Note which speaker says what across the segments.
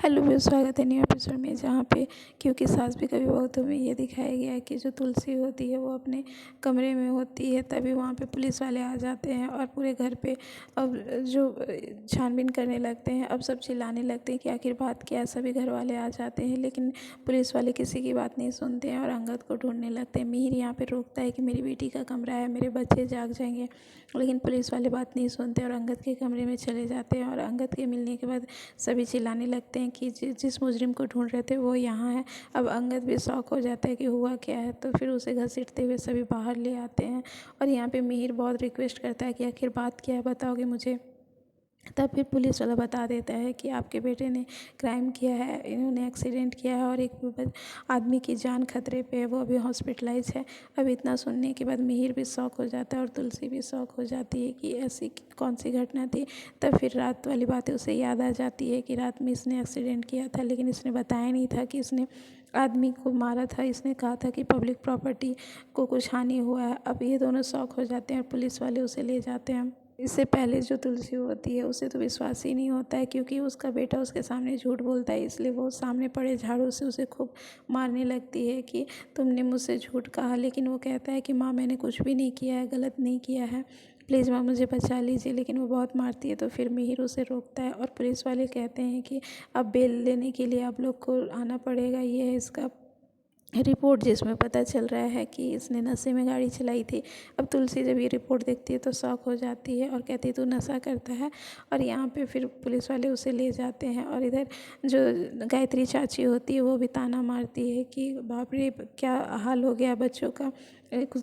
Speaker 1: Hello भी स्वागत है न्यू एपिसोड में, जहाँ पे क्योंकि सास भी कभी बहुतों में ये दिखाया गया है कि जो तुलसी होती है वो अपने कमरे में होती है, तभी वहाँ पे पुलिस वाले आ जाते हैं और पूरे घर पे अब जो छानबीन करने लगते हैं। अब सब चिल्लाने लगते हैं कि आखिर बात क्या है। सभी घर वाले आ जाते हैं लेकिन पुलिस वाले किसी की बात नहीं सुनते हैं और अंगद को ढूंढने लगते हैं। मिहिर यहाँ पे रोकता है कि मेरी बेटी का कमरा है, मेरे बच्चे जाग जाएंगे, लेकिन पुलिस वाले बात नहीं सुनते और अंगद के कमरे में चले जाते हैं। और अंगद के मिलने के बाद सभी चिल्लाने लगते हैं कि जिस मुजरिम को ढूंढ रहे थे वो यहाँ है। अब अंगद भी शौक हो जाता है कि हुआ क्या है, तो फिर उसे घसीटते हुए सभी बाहर ले आते हैं। और यहाँ पे मिहिर बहुत रिक्वेस्ट करता है कि आखिर बात क्या है, बताओगे मुझे। तब फिर पुलिस वाला बता देता है कि आपके बेटे ने क्राइम किया है, इन्होंने एक्सीडेंट किया है और एक आदमी की जान खतरे पे है, वो अभी हॉस्पिटलाइज है। अब इतना सुनने के बाद मिहिर भी शौक हो जाता है और तुलसी भी शौक हो जाती है कि ऐसी कौन सी घटना थी। तब फिर रात वाली बातें उसे याद आ जाती है कि रात में इसने एक्सीडेंट किया था, लेकिन इसने बताया नहीं था कि इसने आदमी को मारा था। इसने कहा था कि पब्लिक प्रॉपर्टी को कुछ हानि हुआ है। अब ये दोनों शौक हो जाते हैं और पुलिस वाले उसे ले जाते हैं। इससे पहले जो तुलसी होती है उसे तो विश्वास ही नहीं होता है, क्योंकि उसका बेटा उसके सामने झूठ बोलता है, इसलिए वो सामने पड़े झाड़ू से उसे खूब मारने लगती है कि तुमने मुझसे झूठ कहा। लेकिन वो कहता है कि माँ मैंने कुछ भी नहीं किया है, गलत नहीं किया है, प्लीज़ माँ मुझे बचा लीजिए। लेकिन वो बहुत मारती है, तो फिर मिहिर उसे रोकता है और पुलिस वाले कहते हैं कि अब बेल लेने के लिए आप लोग को आना पड़ेगा। ये है इसका रिपोर्ट, जिसमें पता चल रहा है कि इसने नशे में गाड़ी चलाई थी। अब तुलसी जब ये रिपोर्ट देखती है तो शॉक हो जाती है और कहती है तू नशा करता है। और यहाँ पे फिर पुलिस वाले उसे ले जाते हैं और इधर जो गायत्री चाची होती है वो भी ताना मारती है कि बाप रे क्या हाल हो गया बच्चों का।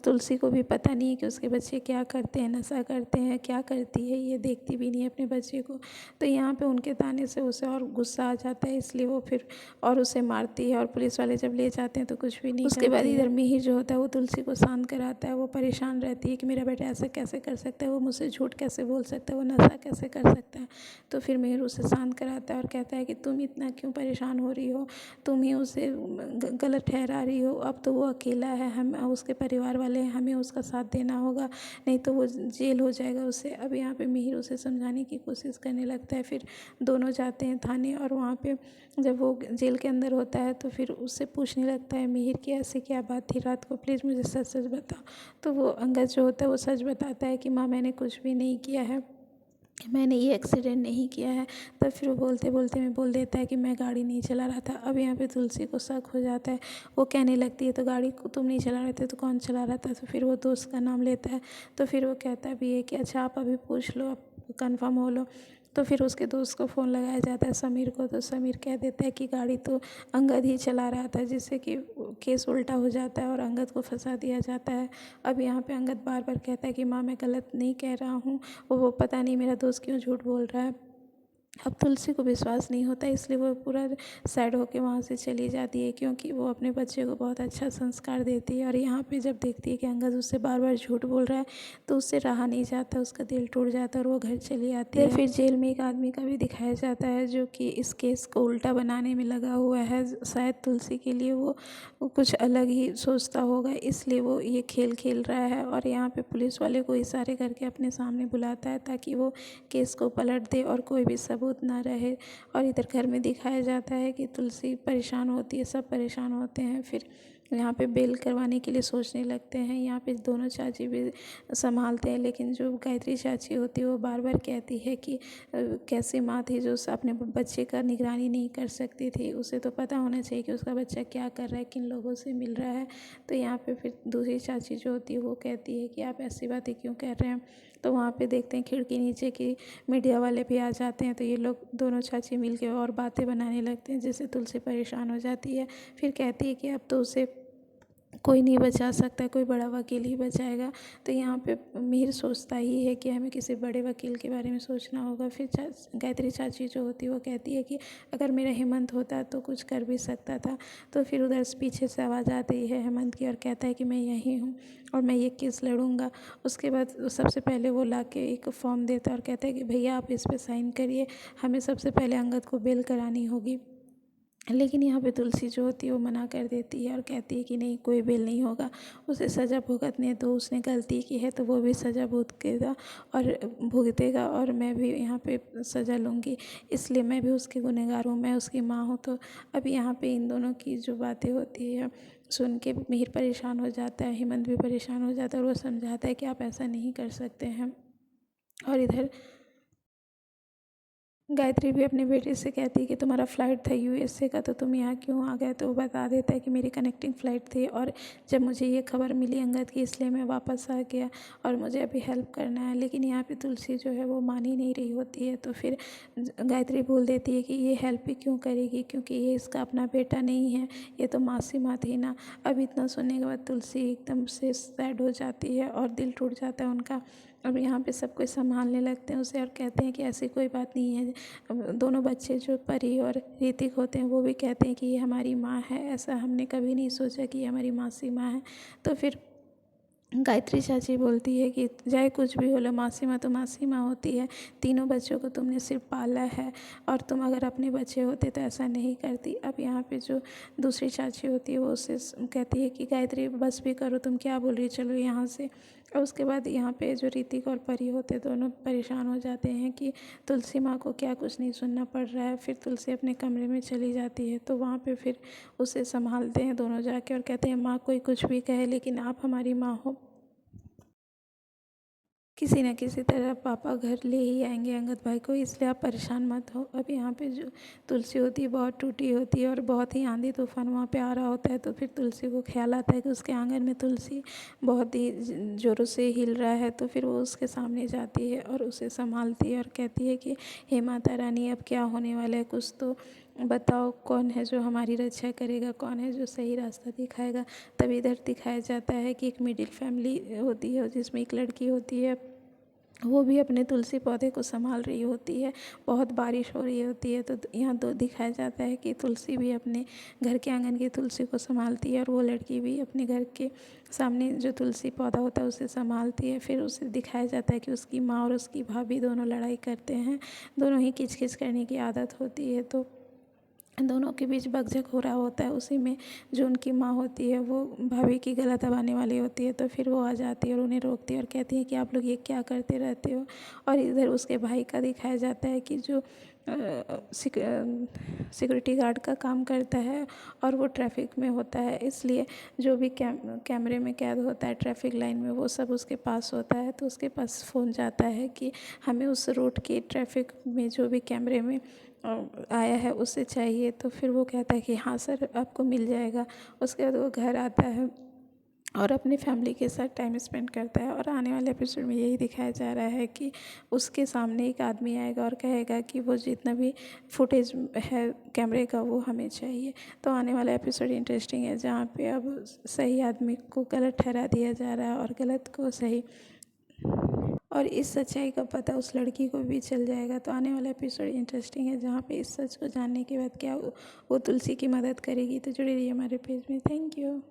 Speaker 1: तुलसी को भी पता नहीं है कि उसके बच्चे क्या करते हैं, नशा करते हैं, क्या करती है, ये देखती भी नहीं है अपने बच्चे को। तो यहाँ पे उनके ताने से उसे और गुस्सा आ जाता है, इसलिए वो फिर और उसे मारती है। और पुलिस वाले जब ले जाते हैं तो कुछ भी नहीं उसके बाद इधर मिहिर जो होता है वो तुलसी को शांत कराता है। वो परेशान रहती है कि मेरा बेटा ऐसा कैसे कर सकता है, वो मुझसे झूठ कैसे बोल सकता है, वो नशा कैसे कर सकता है। तो फिर मिहिर उसे शांत कराता है और कहता है कि तुम इतना क्यों परेशान हो रही हो, तुम ही उसे गलत ठहरा रही हो। अब तो वो अकेला है, हम उसके परिवार वाले हैं, हमें उसका साथ देना होगा, नहीं तो वो जेल हो जाएगा उसे। अब यहाँ पे मिहिर उसे समझाने की कोशिश करने लगता है। फिर दोनों जाते हैं थाने और वहाँ पे जब वो जेल के अंदर होता है तो फिर उससे पूछने लगता है मिहिर कि ऐसी क्या बात थी रात को, प्लीज़ मुझे सच सच बताओ। तो वो अंगद जो होता है वो सच बताता है कि माँ मैंने कुछ भी नहीं किया है, मैंने ये एक्सीडेंट नहीं किया है। तब फिर वो बोलते बोलते में बोल देता है कि मैं गाड़ी नहीं चला रहा था। अब यहाँ पे तुलसी को शक हो जाता है, वो कहने लगती है तो गाड़ी को तुम नहीं चला रहे थे तो कौन चला रहा था। तो फिर वो दोस्त का नाम लेता है। तो फिर वो कहता भी है कि अच्छा आप अभी पूछ लो, आप कंफर्म हो लो। तो फिर उसके दोस्त को फ़ोन लगाया जाता है समीर को, तो समीर कह देता है कि गाड़ी तो अंगद ही चला रहा था, जिससे कि केस उल्टा हो जाता है और अंगद को फंसा दिया जाता है। अब यहाँ पे अंगद बार बार कहता है कि माँ मैं गलत नहीं कह रहा हूँ, वो पता नहीं मेरा दोस्त क्यों झूठ बोल रहा है। अब तुलसी को विश्वास नहीं होता, इसलिए वो पूरा सैड होकर वहाँ से चली जाती है, क्योंकि वो अपने बच्चे को बहुत अच्छा संस्कार देती है। और यहाँ पे जब देखती है कि अंगद उससे बार बार झूठ बोल रहा है तो उससे रहा नहीं जाता, उसका दिल टूट जाता है और वो घर चली आती है। फिर जेल में एक आदमी का भी दिखाया जाता है जो कि इस केस को उल्टा बनाने में लगा हुआ है। शायद तुलसी के लिए वो कुछ अलग ही सोचता होगा, इसलिए वो ये खेल खेल रहा है। और यहाँ पे पुलिस वाले को इशारे करके अपने सामने बुलाता है ताकि वो केस को पलट दे और कोई भी सबूत ना रहे। और इधर घर में दिखाया जाता है कि तुलसी परेशान होती है, सब परेशान होते हैं। फिर यहाँ पे बेल करवाने के लिए सोचने लगते हैं। यहाँ पे दोनों चाची भी संभालते हैं, लेकिन जो गायत्री चाची होती है वो बार बार कहती है कि कैसी माँ थी जो अपने बच्चे का निगरानी नहीं कर सकती थी, उसे तो पता होना चाहिए कि उसका बच्चा क्या कर रहा है, किन लोगों से मिल रहा है। तो यहाँ पे फिर दूसरी चाची जो होती है वो कहती है कि आप ऐसी बातें क्यों कर रहे हैं। तो वहाँ पे देखते हैं खिड़की नीचे की मीडिया वाले भी आ जाते हैं, तो ये लोग दोनों चाची मिल के और बातें बनाने लगते हैं, जिससे तुलसी परेशान हो जाती है। फिर कहती है कि अब तो उसे कोई नहीं बचा सकता, कोई बड़ा वकील ही बचाएगा। तो यहाँ पे मिहिर सोचता ही है कि हमें किसी बड़े वकील के बारे में सोचना होगा। फिर गायत्री चाची जो होती है वो कहती है कि अगर मेरा हेमंत होता तो कुछ कर भी सकता था। तो फिर उधर से पीछे से आवाज़ आती है हेमंत की और कहता है कि मैं यहीं हूँ और मैं ये केस लड़ूंगा। उसके बाद सबसे पहले वो ला के एक फॉर्म देता है और कहता है कि भैया आप इस पर साइन करिए, हमें सबसे पहले अंगद को बेल करानी होगी। लेकिन यहाँ पे तुलसी जो होती है वो मना कर देती है और कहती है कि नहीं, कोई बेल नहीं होगा, उसे सज़ा भुगतने दो, उसने गलती की है तो वो भी सज़ा भुगतेगा और मैं भी यहाँ पे सज़ा लूँगी, इसलिए मैं भी उसकी गुनहगार हूँ, मैं उसकी माँ हूँ। तो अभी यहाँ पे इन दोनों की जो बातें होती है सुन के मिहिर परेशान हो जाता है, हेमंत भी परेशान हो जाता है और वो समझाता है कि आप ऐसा नहीं कर सकते हैं। और इधर गायत्री भी अपने बेटे से कहती है कि तुम्हारा फ़्लाइट था यूएसए का, तो तुम यहाँ क्यों आ गए। तो वो बता देता है कि मेरी कनेक्टिंग फ़्लाइट थी और जब मुझे ये खबर मिली अंगद की, इसलिए मैं वापस आ गया और मुझे अभी हेल्प करना है। लेकिन यहाँ पे तुलसी जो है वो मान ही नहीं रही होती है। तो फिर गायत्री बोल देती है कि ये हेल्प ही क्यों करेगी, क्योंकि ये इसका अपना बेटा नहीं है, ये तो मासी माँ थी ना। अब इतना सुनने के बाद तुलसी एकदम से सैड हो जाती है और दिल टूट जाता है उनका। अब यहाँ पे सब कोई संभालने लगते हैं उसे और कहते हैं कि ऐसी कोई बात नहीं है। अब दोनों बच्चे जो परी और ऋतिक होते हैं वो भी कहते हैं कि ये हमारी माँ है, ऐसा हमने कभी नहीं सोचा कि ये हमारी मासी माँ है। तो फिर गायत्री चाची बोलती है कि चाहे कुछ भी हो लो, मासी माँ तो मासी माँ होती है, तीनों बच्चों को तुमने सिर्फ पाला है और तुम अगर अपने बच्चे होते तो ऐसा नहीं करती। अब यहाँ पे जो दूसरी चाची होती है वो उससे कहती है कि गायत्री बस भी करो, तुम क्या बोल रही हो, चलो यहाँ से। और उसके बाद यहाँ पे जो ऋतिक और परी होते दोनों परेशान हो जाते हैं कि तुलसी माँ को क्या कुछ नहीं सुनना पड़ रहा है। फिर तुलसी अपने कमरे में चली जाती है तो वहाँ पे फिर उसे संभालते हैं दोनों जाके और कहते हैं माँ कोई कुछ भी कहे लेकिन आप हमारी माँ हो, किसी न किसी तरह पापा घर ले ही आएंगे अंगद भाई को, इसलिए आप परेशान मत हो। अब यहाँ पे जो तुलसी होती है बहुत टूटी होती है और बहुत ही आंधी तूफान वहाँ पे आ रहा होता है। तो फिर तुलसी को ख्याल आता है कि उसके आंगन में तुलसी बहुत ही ज़ोरों से हिल रहा है। तो फिर वो उसके सामने जाती है और उसे संभालती है और कहती है कि हे माता रानी, अब क्या होने वाला है, कुछ तो बताओ, कौन है जो हमारी रक्षा करेगा, कौन है जो सही रास्ता दिखाएगा। तब इधर दिखाया जाता है कि एक मिडिल फैमिली होती है जिसमें एक लड़की होती है, वो भी अपने तुलसी पौधे को संभाल रही होती है। बहुत बारिश हो रही होती है तो यहाँ दो दिखाया जाता है कि तुलसी भी अपने घर के आंगन की तुलसी को संभालती है और वो लड़की भी अपने घर के सामने जो तुलसी पौधा होता है उसे संभालती है। फिर उसे दिखाया जाता है कि उसकी माँ और उसकी भाभी दोनों लड़ाई करते हैं, दोनों ही किच किच करने की आदत होती है। तो दोनों के बीच बकझक हो रहा होता है। उसी में जो उनकी माँ होती है वो भाभी की गला दबाने वाली होती है। तो फिर वो आ जाती है और उन्हें रोकती है और कहती है कि आप लोग ये क्या करते रहते हो। और इधर उसके भाई का दिखाया जाता है कि जो सिक्योरिटी गार्ड का काम करता है और वो ट्रैफिक में होता है, इसलिए जो भी कैमरे में कैद होता है ट्रैफिक लाइन में वो सब उसके पास होता है। तो उसके पास फ़ोन जाता है कि हमें उस रूट के ट्रैफिक में जो भी कैमरे में आया है उससे चाहिए। तो फिर वो कहता है कि हाँ सर, आपको मिल जाएगा। उसके बाद वो घर आता है और अपनी फैमिली के साथ टाइम स्पेंड करता है। और आने वाले एपिसोड में यही दिखाया जा रहा है कि उसके सामने एक आदमी आएगा और कहेगा कि वो जितना भी फुटेज है कैमरे का वो हमें चाहिए। तो आने वाला एपिसोड इंटरेस्टिंग है जहाँ पे अब सही आदमी को गलत ठहरा दिया जा रहा है और गलत को सही, और इस सच्चाई का पता उस लड़की को भी चल जाएगा। तो आने वाला एपिसोड इंटरेस्टिंग है जहाँ पे इस सच को जानने के बाद क्या वो तुलसी की मदद करेगी। तो जुड़े रहिए हमारे पेज में। Thank you.